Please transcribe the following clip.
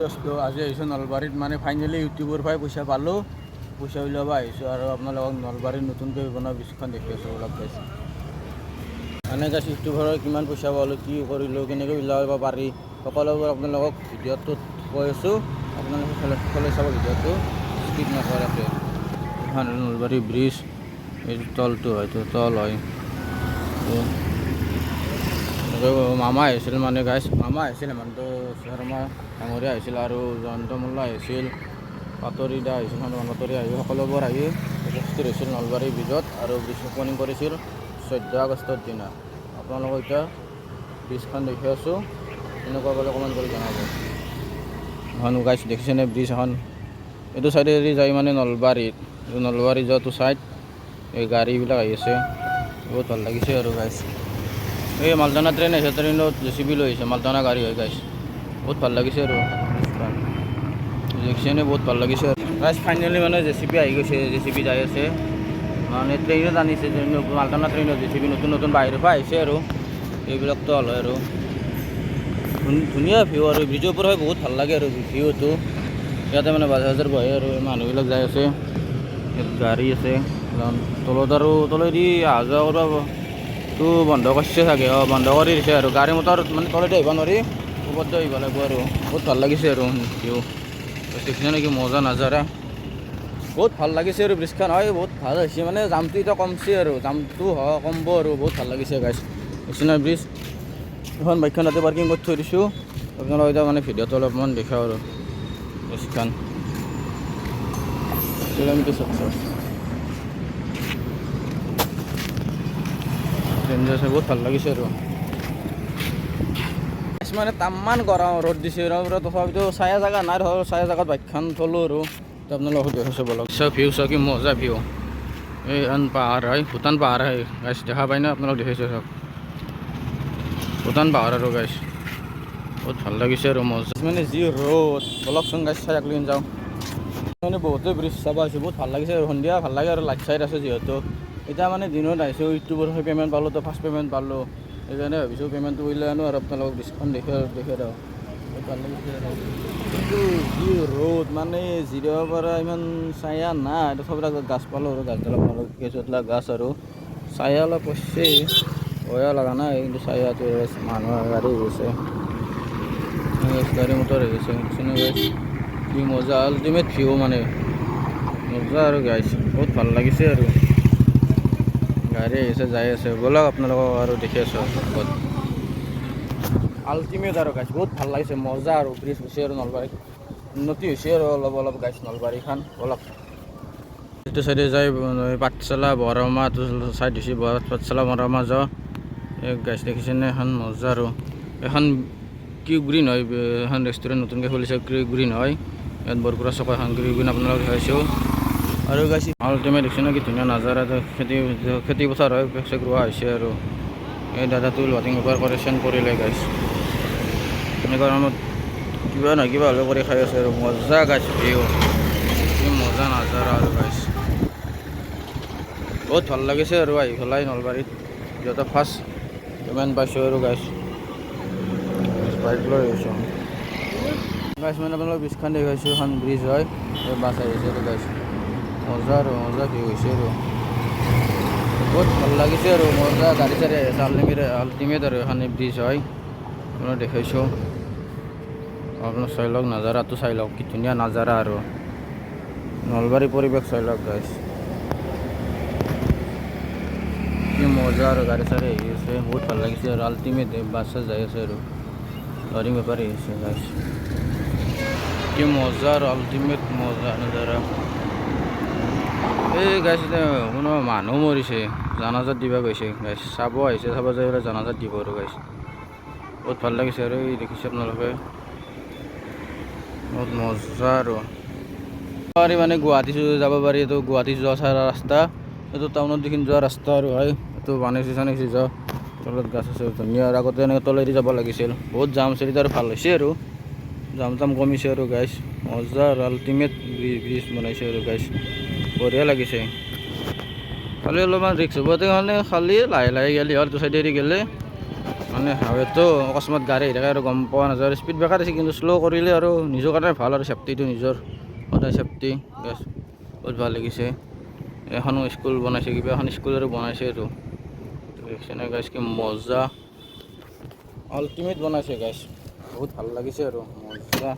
আজি আহিছোঁ নলবাৰীত মানে ফাইনেলি ইউটিউবৰ পৰাই পইচা পালোঁ। পইচা উলিয়াব আহিছোঁ আৰু আপোনালোকক নলবাৰীত নতুনকৈ বনোৱা ব্ৰিজখন দেখি আছোঁ অলপ গাইছে। মানে গাইছ ইউটিউবৰ কিমান পইচা পালোঁ, কি কৰিলোঁ, কেনেকৈ উলিয়াব পাৰি সকলোবোৰ আপোনালোকক ভিডিঅ'টোত কৈ আছোঁ। আপোনালোকে সকলোৱে চাব ভিডিঅ'টো স্কিপ নকৰাকৈ। এখন নলবাৰী ব্ৰিজ, এই তলটো হয়তো তল হয়। মামা আহিছিল মানে গাইছ, মামা আহিছিল হেমন্ত শৰ্মা ডাঙৰীয়া আহিছিল আৰু জয়ন্ত মোল্লা আহিছিল, পাটৰি দা আহিছিল, হনুমান পাটৰি আহি সকলোবোৰ আহি উপস্থিত হৈছিল নলবাৰী ব্ৰিজত আৰু ব্ৰিজ অপেনিং কৰিছিল 14 আগষ্টৰ দিনা। আপোনালোকক এতিয়া ব্ৰিজখন দেখি আছোঁ, এনেকুৱা ক'লে কমেণ্ট কৰি জনাব। এখন গাইছ দেখিছেনে ব্ৰিজ এখন, এইটো চাইডেদি যায় মানে নলবাৰীত, নলবাৰী যোৱাটো চাইড এই গাড়ীবিলাক আহি আছে, বহুত ভাল লাগিছে আৰু গাইছ। এই মালটানা ট্ৰেইন আহিছে, ট্ৰেইনত JCB লৈ আহিছে, মালটানা গাড়ী হয় গাইছ, বহুত ভাল লাগিছে আৰু দেখিছেনে, বহুত ভাল লাগিছে আৰু গাইছ। ফাইনেলি মানে JCB আহি গৈছে, JCB যাই আছে মানে ট্ৰেইনত আনিছে, মালটানা ট্ৰেইনত JCB নতুন নতুন বাহিৰৰ পৰা আহিছে আৰু এইবিলাক তল হয় আৰু ধুনীয়া ভিউ আৰু ব্ৰিজৰ পৰা হয় বহুত ভাল লাগে আৰু ভিউটো। ইয়াতে মানে বাজাৰ বহে আৰু মানুহবিলাক যাই আছে, ইয়াত গাড়ী আছে তলত আৰু তলেদি অহা যোৱা কৰিব তো বন্ধ কৰিছে চাগে, বন্ধ কৰি দিছে আৰু গাড়ী মটৰ মানে তলেদি আহিব নোৱাৰি, ওপৰতে আহিব লাগিব আৰু বহুত ভাল লাগিছে আৰু ভিউ দেখিছে নেকি, মজা নাজাৰা, বহুত ভাল লাগিছে আৰু ব্ৰিজখন হয় বহুত ভাল হৈছে। মানে জামটো এতিয়া কমছে আৰু জামটো কমব আৰু বহুত ভাল লাগিছে গাইছ। দেখিছে ব্ৰিজ এখন বাইকখন তাতে পাৰ্কিং কৰি থৈ দিছোঁ, আপোনালোক এতিয়া মানে ভিডিঅ'টো অলপমান দেখাওঁ আৰু ব্ৰিজখন বহুত ভাল লাগিছে আৰু মানে তামান গৰম ৰ'দ দিছে, তথাপিতো চায়া জেগা নাই ধৰ, চায়া জেগাত বাইকখন থলোঁ আৰু আপোনালোকক দেখাইছোঁ বলক। ভিউ চাওক কি মজা ভিউ, এই পাহাৰ হয়, ভূটান পাহাৰ হয় গাইছ, দেখা পাই না আপোনালোক দেখাইছোঁ চাওক, ভূটান পাহাৰ আৰু গাইছ বহুত ভাল লাগিছে আৰু মজা। মানে যি ৰ'দ বলকচোন গাইছ, চাই একলিন যাওঁ মানে বহুতে ব্ৰিজ চাব আহিছে, বহুত ভাল লাগিছে আৰু সন্ধিয়া ভাল লাগে আৰু লাইট চাইট আছে যিহেতু। এতিয়া মানে দিনত আহিছোঁ, ইউটিউবৰ পে'মেণ্ট পালোঁ, তো ফাৰ্ষ্ট পে'মেণ্ট পালোঁ, সেইকাৰণে ভাবিছোঁ পে'মেণ্টটো উলিয়াই আনো আৰু আপোনালোকক ব্ৰিজখন দেখি দিওঁ, বহুত ভাল লাগিছে। কিন্তু যি ৰ'দ মানে জিৰাব পৰা ইমান চায়া নাই, তথাপিও গাছ পালোঁ আৰু গাছডাল আপোনালোক কেঁচুৱাবিলাক গাছ আৰু চায়া অলপ পৰছে, ভয়া লগা নাই কিন্তু চায়াটো মানুহ গাড়ী গৈছে, গাড়ী মটৰ আহিছে, কি মজা আল্টিমেট ভিউ মানে মজা আৰু গাইছ, বহুত ভাল লাগিছে আৰু গাড়ী আহিছে যাই আছে, ব'লক আপোনালোকক আৰু দেখি আছোঁ আগত আল্টিমেট আৰু গাইছ, বহুত ভাল লাগিছে মজা আৰু ব্ৰিজ হৈছে আৰু নলবাৰীত উন্নতি হৈছে আৰু অলপ অলপ গাইছ নলবাৰীখন। ব'লক এইটো চাইডে যায় পাঠশালা বৰমা চাইড হৈছে, পাঠশালা বৰমা যাওঁ এই গাইছ দেখিছেনে, এখন মজা আৰু এখন কিউ গ্ৰীণ হয়, এখন ৰেষ্টুৰেণ্ট নতুনকৈ খুলিছে কিউ গ্ৰীণ হয়, ইয়াত বৰকুৰা চক এখন কিউ গ্ৰীণ আপোনালোক দেখাইছোঁ আৰু গাইছ আল্টিমেট দেখিছে কি ধুনীয়া নাজাৰা, খেতি পথাৰ হয়, পেক ৰোৱা হৈছে আৰু এই দাদাটো ৱাটিং পেপাৰ কাৰেকশ্যন কৰিলে গাইছ, এনেকুৱা ধৰণত কিবা নহয় কিবা হ'লেও কৰি খাই আছে আৰু মজা গাইছ ভিউ, কি মজা নাজাৰা আৰু গাইছ, বহুত ভাল লাগিছে আৰু আহি পেলাই নলবাৰীত যিহেতু ফাৰ্ষ্ট পে'মেণ্ট পাইছোঁ আৰু গাইছ বাইক লৈ আহিছোঁ গাইছ। মানে আপোনালোক ব্ৰিজখন দেখাইছোঁ, এখন ব্ৰিজ হয়, এই বাছ আহিছে আৰু গাইছ মজা আৰু মজা ভিউ হৈছে আৰু বহুত ভাল লাগিছে আৰু মজা গাড়ী চাড়ী আহিছে, আল্টিমেট আৰু এখন ব্ৰিজ হয় আপোনাক দেখাইছোঁ। আপোনাক চাই লওক নাজাৰাটো, চাই লওক কি ধুনীয়া নাজাৰা আৰু নলবাৰী পৰিৱেশ চাই লওক গাইছ, কি মজা আৰু গাড়ী চাড়ী আহি আছে, বহুত ভাল লাগিছে আৰু আল্টিমেট বাছ যাই আছে আৰু ৱাটিং পেপাৰ আহিছে গাইছ, কি মজা আৰু আল্টিমেট মজা নাজাৰা। এই গাইছ কোনো মানুহ মৰিছে, জানাজাত দিব গৈছে গাইছ, চাব আহিছে, চাব যাই পেলাই জানাজাত দিব আৰু গাইছ, বহুত ভাল লাগিছে আৰু এই দেখিছে আপোনালোকে বহুত মজা আৰু পাৰি মানে গুৱাহাটী যাব পাৰি, এইটো গুৱাহাটী যোৱা চাৰা ৰাস্তা, এইটো টাউনত দেখি যোৱা ৰাস্তা আৰু হয়, এইটো বানিছে চানিছে যোৱা, তলত গাছ আছে ধুনীয়া আৰু আগতে এনেকৈ তলেদি যাব লাগিছিল, বহুত জাম আছে, এতিয়া আৰু ভাল হৈছে আৰু জাম চাম কমিছে আৰু গাইছ মজা আৰু আল্টিমেট ব্ৰিজ বনাইছে আৰু গাইছ বঢ়িয়া লাগিছে। খালি অলপমান ৰিক্স হ'ব কাৰণে খালি লাহে লাহে গ'লে হ'ল, এইটো চাইডেদি গ'লে মানে হাৱেটো অকস্মাত গাড়ী আহি থাকে আৰু গম পোৱা নাযায়। স্পীড ব্ৰেকাৰ আছে কিন্তু শ্ল' কৰিলে আৰু নিজৰ কাৰণে ভাল আৰু চেফটিটো নিজৰ সদায় চেফটি গেছ বহুত ভাল লাগিছে। এখনো স্কুল বনাইছে, কিবা এখন স্কুল আৰু বনাইছে আৰু দেখিছেনে গাইছ কি মজা আল্টিমেট বনাইছে গাইছ, বহুত ভাল লাগিছে আৰু মজা।